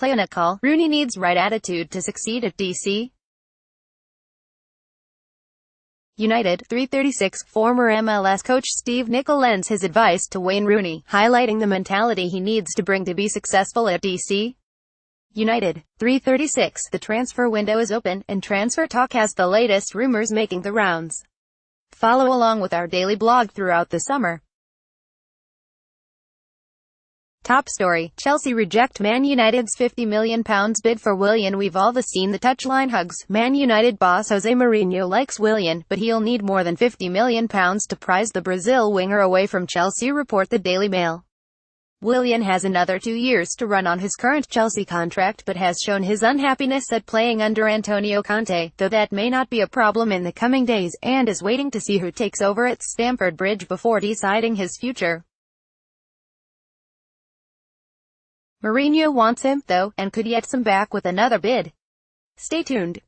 play on a call. Rooney needs right attitude to succeed at DC United. 336. Former MLS coach Steve Nicol lends his advice to Wayne Rooney, highlighting the mentality he needs to bring to be successful at DC United. 336. The transfer window is open, and Transfer Talk has the latest rumors making the rounds. Follow along with our daily blog throughout the summer. Top story: Chelsea reject Man United's £50 million bid for Willian. We've all seen the touchline hugs. Man United boss Jose Mourinho likes Willian, but he'll need more than £50 million to prize the Brazil winger away from Chelsea, report the Daily Mail. Willian has another 2 years to run on his current Chelsea contract, but has shown his unhappiness at playing under Antonio Conte, though that may not be a problem in the coming days, and is waiting to see who takes over at Stamford Bridge before deciding his future. Mourinho wants him, though, and could yet some back with another bid. Stay tuned.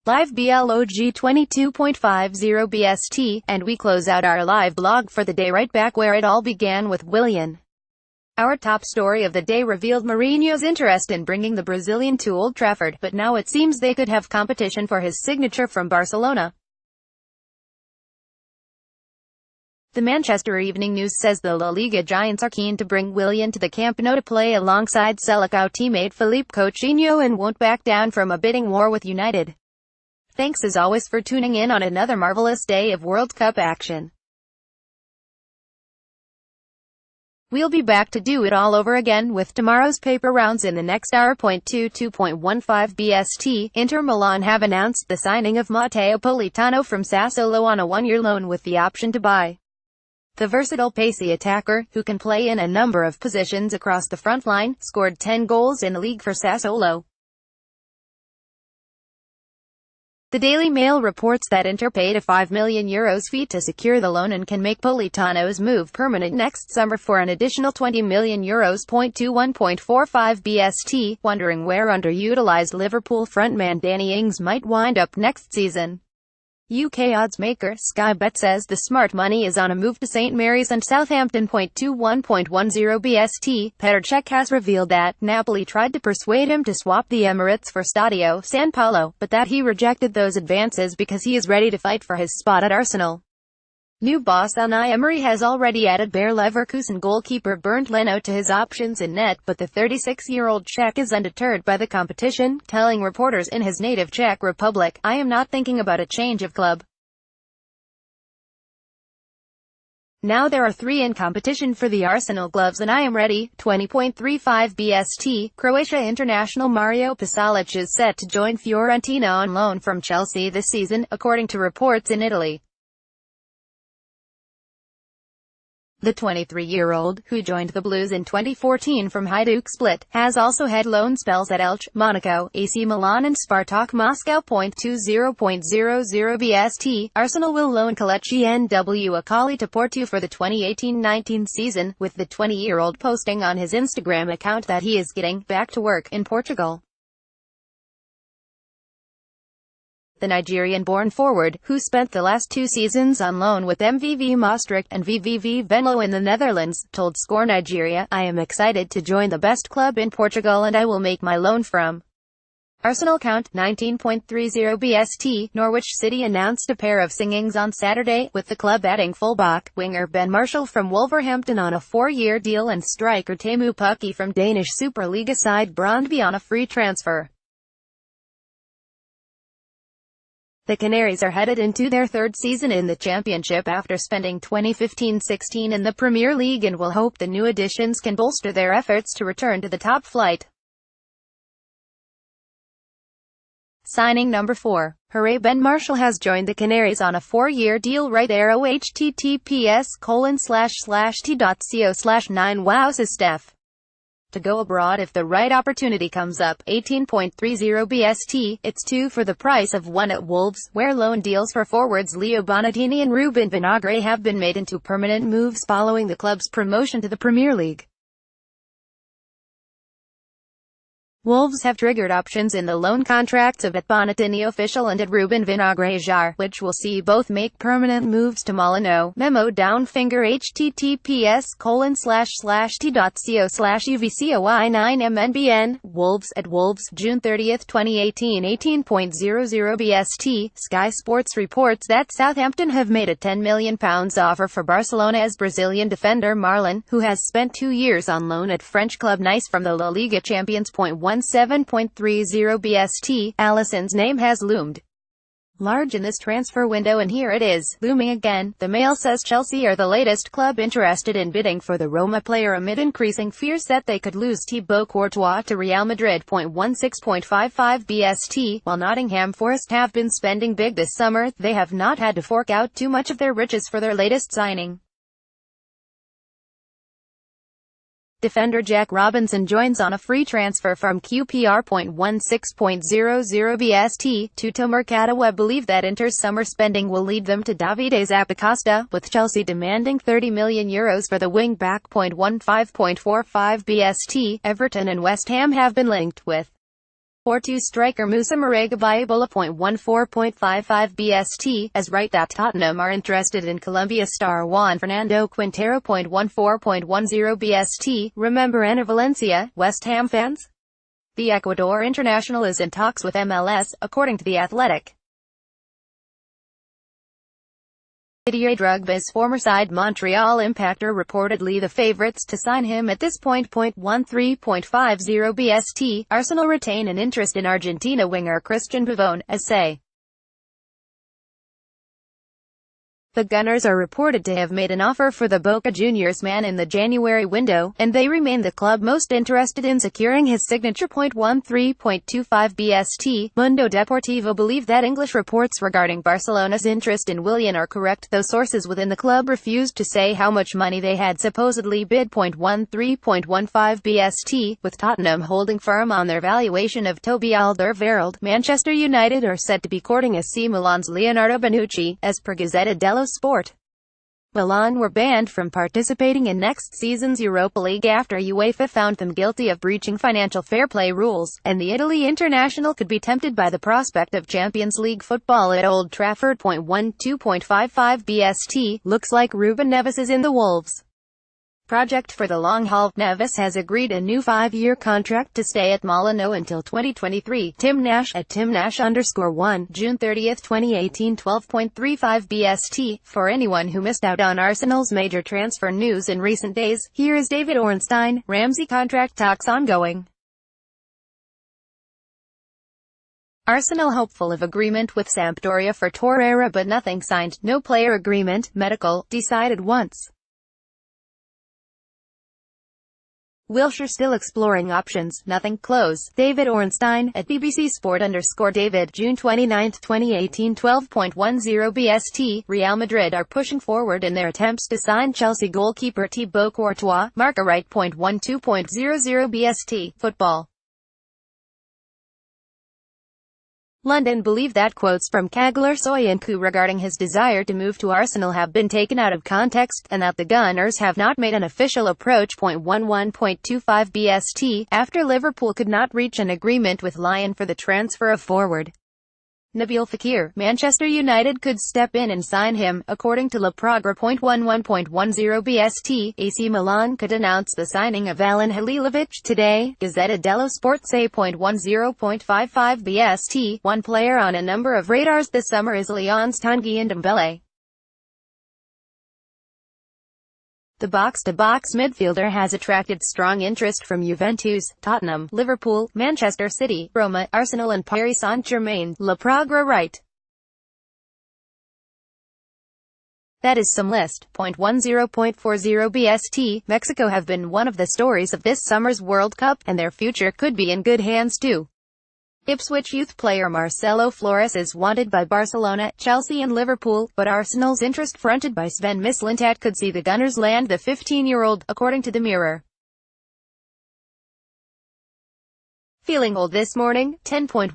Live blog 22.50 BST, and we close out our live blog for the day right back where it all began with Willian. Our top story of the day revealed Mourinho's interest in bringing the Brazilian to Old Trafford, but now it seems they could have competition for his signature from Barcelona. The Manchester Evening News says the La Liga giants are keen to bring Willian to the Camp Nou to play alongside Celtic teammate Philippe Coutinho and won't back down from a bidding war with United. Thanks as always for tuning in on another marvelous day of World Cup action. We'll be back to do it all over again with tomorrow's paper rounds in the next hour. 22.15 BST. Inter Milan have announced the signing of Matteo Politano from Sassuolo on a one-year loan with the option to buy. The versatile pacey attacker, who can play in a number of positions across the front line, scored 10 goals in the league for Sassuolo. The Daily Mail reports that Inter paid a €5 million fee to secure the loan and can make Politano's move permanent next summer for an additional €20 million. 21.45 BST. Wondering where underutilized Liverpool frontman Danny Ings might wind up next season? UK odds maker Sky Bet says the smart money is on a move to St Mary's and Southampton. 21.10 BST. Petr Cech has revealed that Napoli tried to persuade him to swap the Emirates for Stadio San Paolo, but that he rejected those advances because he is ready to fight for his spot at Arsenal. New boss Unai Emery has already added Bayer Leverkusen goalkeeper Bernd Leno to his options in net, but the 36-year-old Czech is undeterred by the competition, telling reporters in his native Czech Republic, "I am not thinking about a change of club. Now there are 3 in competition for the Arsenal gloves and I am ready." 20.35 BST. Croatia international Mario Pasalic is set to join Fiorentina on loan from Chelsea this season, according to reports in Italy. The 23-year-old, who joined the Blues in 2014 from Hajduk Split, has also had loan spells at Elche, Monaco, AC Milan and Spartak Moscow. 20.00 BST. Arsenal will loan Kelechi NW Akali to Porto for the 2018-19 season, with the 20-year-old posting on his Instagram account that he is getting back to work in Portugal. The Nigerian-born forward, who spent the last 2 seasons on loan with MVV Maastricht and VVV Venlo in the Netherlands, told Score Nigeria, "I am excited to join the best club in Portugal and I will make my loan from Arsenal count." 19.30 BST. Norwich City announced a pair of signings on Saturday, with the club adding fullback winger Ben Marshall from Wolverhampton on a 4-year deal and striker Teemu Pukki from Danish Superliga side Brøndby on a free transfer. The Canaries are headed into their 3rd season in the Championship after spending 2015-16 in the Premier League and will hope the new additions can bolster their efforts to return to the top flight. Signing number 4. Hooray, Ben Marshall has joined the Canaries on a 4-year deal. Right arrow https://t.co/9 wow, says Steph. To go abroad if the right opportunity comes up. 18.30 BST. It's 2 for the price of 1 at Wolves, where loan deals for forwards Leo Bonatini and Ruben Vinagre have been made into permanent moves following the club's promotion to the Premier League. Wolves have triggered options in the loan contracts of Bonatini official and Ruben Vinagre, which will see both make permanent moves to Molyneux. Memo down finger https://t.co/uvcoy9mnbn. Wolves at Wolves, June 30, 2018, 18.00 BST. Sky Sports reports that Southampton have made a £10 million offer for Barcelona's Brazilian defender Marlon, who has spent 2 years on loan at French club Nice from the La Liga champions. 17.30 BST. Alisson's name has loomed large in this transfer window, and here it is, looming again. The Mail says Chelsea are the latest club interested in bidding for the Roma player amid increasing fears that they could lose Thibaut Courtois to Real Madrid. 16.55 BST. While Nottingham Forest have been spending big this summer, they have not had to fork out too much of their riches for their latest signing. Defender Jack Robinson joins on a free transfer from QPR. 16.00 BST. Tutto Mercato believe that Inter's summer spending will lead them to Davide Zappacosta, with Chelsea demanding €30 million for the wing-back. 15.45 BST. Everton and West Ham have been linked with Porto striker Moussa Marega by Ebola. 14.55 BST, as right that Tottenham are interested in Colombia star Juan Fernando Quintero. 14.10 BST, remember Enner Valencia, West Ham fans? The Ecuador international is in talks with MLS, according to The Athletic. Didier Drogba's former side Montreal Impact are reportedly the favourites to sign him at this point. 13.50 BST. Arsenal retain an interest in Argentina winger Christian Pavone, as say. The Gunners are reported to have made an offer for the Boca Juniors man in the January window, and they remain the club most interested in securing his signature. 13.25 BST. Mundo Deportivo believe that English reports regarding Barcelona's interest in Willian are correct, though sources within the club refused to say how much money they had supposedly bid. 13.15 BST. With Tottenham holding firm on their valuation of Toby Alderweireld, Manchester United are said to be courting AC Milan's Leonardo Bonucci, as per Gazzetta dello Sport. Milan were banned from participating in next season's Europa League after UEFA found them guilty of breaching financial fair play rules, and the Italy international could be tempted by the prospect of Champions League football at Old Trafford. 12.55 BST. Looks like Ruben Neves is in the Wolves project for the long haul. Neves has agreed a new 5-year contract to stay at Molyneux until 2023. Tim Nash at TimNash_1, June 30, 2018. 12.35 BST. For anyone who missed out on Arsenal's major transfer news in recent days, here is David Ornstein. Ramsey contract talks ongoing. Arsenal hopeful of agreement with Sampdoria for Torreira but nothing signed. No player agreement, medical, decided once. Wilshere still exploring options, nothing close. David Ornstein, at BBC Sport_David, June 29, 2018. 12.10 BST. Real Madrid are pushing forward in their attempts to sign Chelsea goalkeeper Thibaut Courtois. Marca right. 12.00 BST. Football. London believe that quotes from Caglar Soyuncu regarding his desire to move to Arsenal have been taken out of context, and that the Gunners have not made an official approach. 11.25 BST. After Liverpool could not reach an agreement with Lyon for the transfer of forward Nabil Fekir, Manchester United could step in and sign him, according to Le Progrès. 11.10 BST. AC Milan could announce the signing of Alen Halilovic today, Gazzetta dello Sport say. 10.55 BST. One player on a number of radars this summer is Lyon's Tanguy Ndombele. The box-to-box midfielder has attracted strong interest from Juventus, Tottenham, Liverpool, Manchester City, Roma, Arsenal and Paris Saint-Germain. Le Progrès right. That is some list. 10.40 BST. Mexico have been one of the stories of this summer's World Cup, and their future could be in good hands too. Ipswich youth player Marcelo Flores is wanted by Barcelona, Chelsea and Liverpool, but Arsenal's interest, fronted by Sven Mislintat, could see the Gunners land the 15-year-old, according to the Mirror. Feeling old this morning? 10.10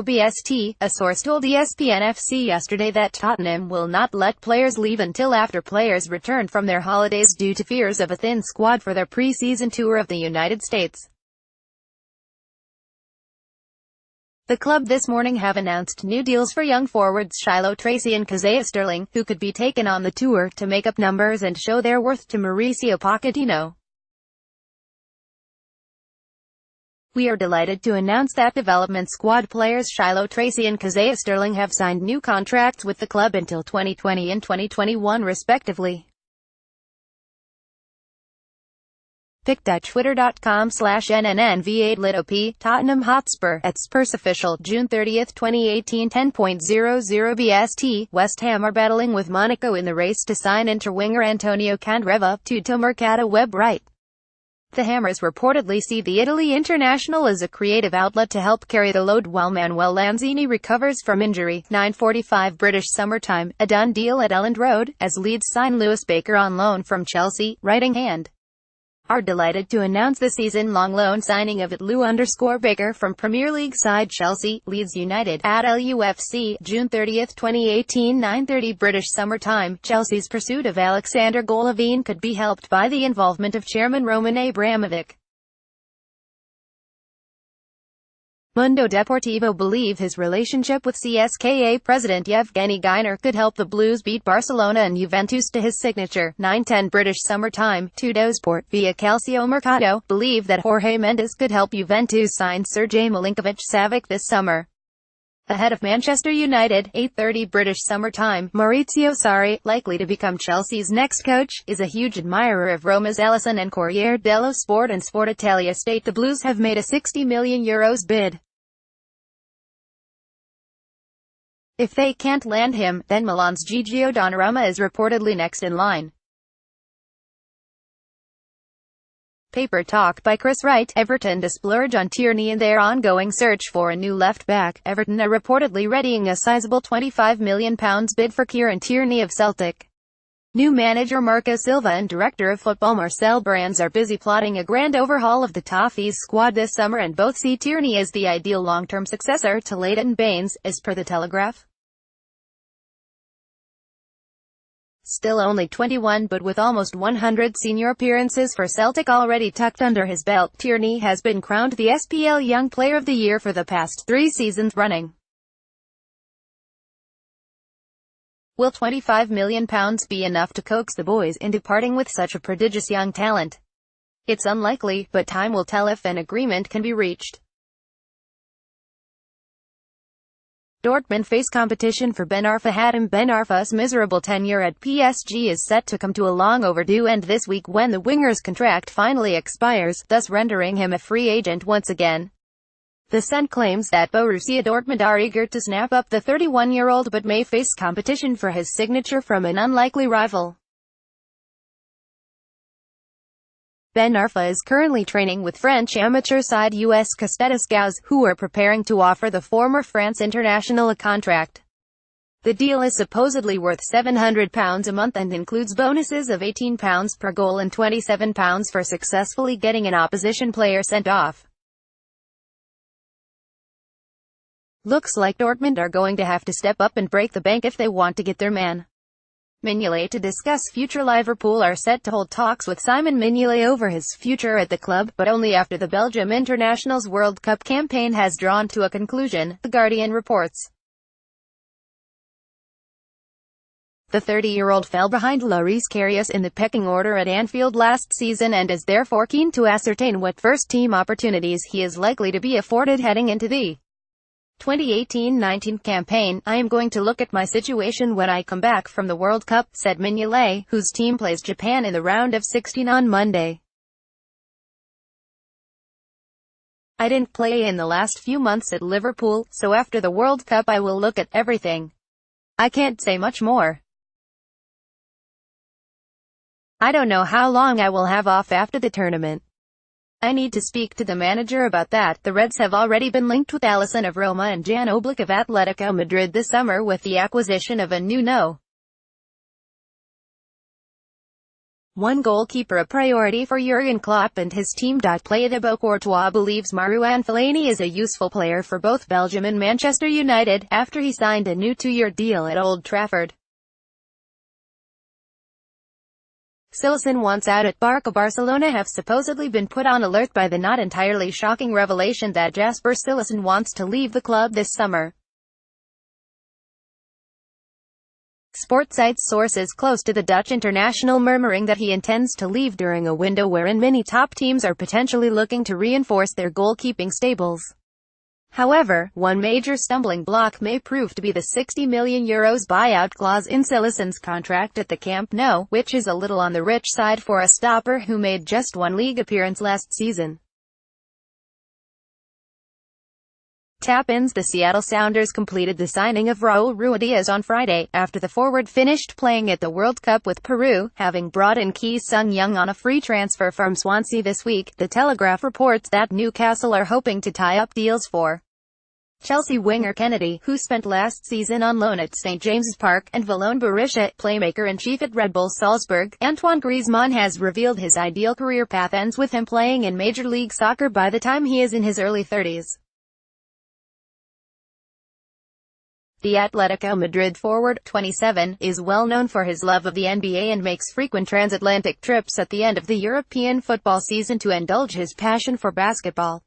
BST. A source told ESPN FC yesterday that Tottenham will not let players leave until after players return from their holidays due to fears of a thin squad for their pre-season tour of the United States. The club this morning have announced new deals for young forwards Shiloh Tracy and Kazaya Sterling, who could be taken on the tour to make up numbers and show their worth to Mauricio Pochettino. We are delighted to announce that development squad players Shiloh Tracy and Kazaya Sterling have signed new contracts with the club until 2020 and 2021 respectively. Pic.twitter.com/NNNV8LitOP, Tottenham Hotspur, at Spurs official, June 30, 2018 10.00 BST, West Ham are battling with Monaco in the race to sign inter-winger Antonio Candreva, Tuttomercato web right. The Hammers reportedly see the Italy international as a creative outlet to help carry the load while Manuel Lanzini recovers from injury. 9:45 British summertime, a done deal at Elland Road, as Leeds sign Lewis Baker on loan from Chelsea, writing hand. Are delighted to announce the season-long loan signing of Lou_Baker from Premier League side Chelsea, Leeds United, at LUFC, June 30, 2018 9:30 British Summer Time. Chelsea's pursuit of Alexander Golovin could be helped by the involvement of chairman Roman Abramovich. Mundo Deportivo believe his relationship with CSKA president Yevgeny Gainer could help the Blues beat Barcelona and Juventus to his signature. 9:10 British Summer Time. Tutto Sport, via Calcio Mercato, believe that Jorge Mendes could help Juventus sign Sergej Milinkovic-Savic this summer. Ahead of Manchester United, 8:30 British Summer Time. Maurizio Sarri, likely to become Chelsea's next coach, is a huge admirer of Roma's Alisson, and Corriere dello Sport and Sport Italia state the Blues have made a €60 million bid. If they can't land him, then Milan's Gigio Donnarumma is reportedly next in line. Paper talk by Chris Wright. Everton to splurge on Tierney in their ongoing search for a new left-back. Everton are reportedly readying a sizable £25 million bid for Kieran Tierney of Celtic. New manager Marco Silva and director of football Marcel Brands are busy plotting a grand overhaul of the Toffees squad this summer, and both see Tierney as the ideal long-term successor to Leighton Baines, as per the Telegraph. Still only 21 but with almost 100 senior appearances for Celtic already tucked under his belt, Tierney has been crowned the SPL Young Player of the Year for the past 3 seasons running. Will £25 million be enough to coax the boys into parting with such a prodigious young talent? It's unlikely, but time will tell if an agreement can be reached. Dortmund face competition for Ben Arfa. Hatem Ben Arfa's miserable tenure at PSG is set to come to a long overdue end this week when the winger's contract finally expires, thus rendering him a free agent once again. The Sun claims that Borussia Dortmund are eager to snap up the 31-year-old but may face competition for his signature from an unlikely rival. Ben Arfa is currently training with French amateur side US Castedescaux, who are preparing to offer the former France international a contract. The deal is supposedly worth £700 a month and includes bonuses of £18 per goal and £27 for successfully getting an opposition player sent off. Looks like Dortmund are going to have to step up and break the bank if they want to get their man. Mignolet to discuss future. Liverpool are set to hold talks with Simon Mignolet over his future at the club, but only after the Belgium international's World Cup campaign has drawn to a conclusion, The Guardian reports. The 30-year-old fell behind Loris Karius in the pecking order at Anfield last season and is therefore keen to ascertain what first-team opportunities he is likely to be afforded heading into the 2018-19 campaign. I am going to look at my situation when I come back from the World Cup, said Mignolet, whose team plays Japan in the round of 16 on Monday. I didn't play in the last few months at Liverpool, so after the World Cup I will look at everything. I can't say much more. I don't know how long I will have off after the tournament. I need to speak to the manager about that. The Reds have already been linked with Alisson of Roma and Jan Oblak of Atletico Madrid this summer with the acquisition of a new No.1 goalkeeper, a priority for Jurgen Klopp and his team. Play Thibaut Courtois believes Marouane Fellaini is a useful player for both Belgium and Manchester United, after he signed a new 2-year deal at Old Trafford. Silesen wants out at Barca. Barcelona have supposedly been put on alert by the not entirely shocking revelation that Jasper Silesen wants to leave the club this summer. Sports site sources close to the Dutch international murmuring that he intends to leave during a window wherein many top teams are potentially looking to reinforce their goalkeeping stables. However, one major stumbling block may prove to be the €60 million buyout clause in Silesen's contract at the Camp Nou, which is a little on the rich side for a stopper who made just one league appearance last season. Tap-ins. The Seattle Sounders completed the signing of Raul Ruidiaz on Friday, after the forward finished playing at the World Cup with Peru, having brought in Ki Sung-young on a free transfer from Swansea this week. The Telegraph reports that Newcastle are hoping to tie up deals for Chelsea winger Kennedy, who spent last season on loan at St James's Park, and Valone Berisha, playmaker-in-chief at Red Bull Salzburg. Antoine Griezmann has revealed his ideal career path ends with him playing in Major League Soccer by the time he is in his early 30s. The Atletico Madrid forward, 27, is well known for his love of the NBA and makes frequent transatlantic trips at the end of the European football season to indulge his passion for basketball.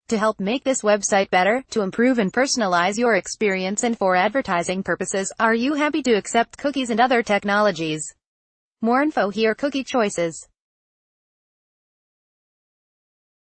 To help make this website better, to improve and personalize your experience and for advertising purposes, are you happy to accept cookies and other technologies? More info here. Cookie choices.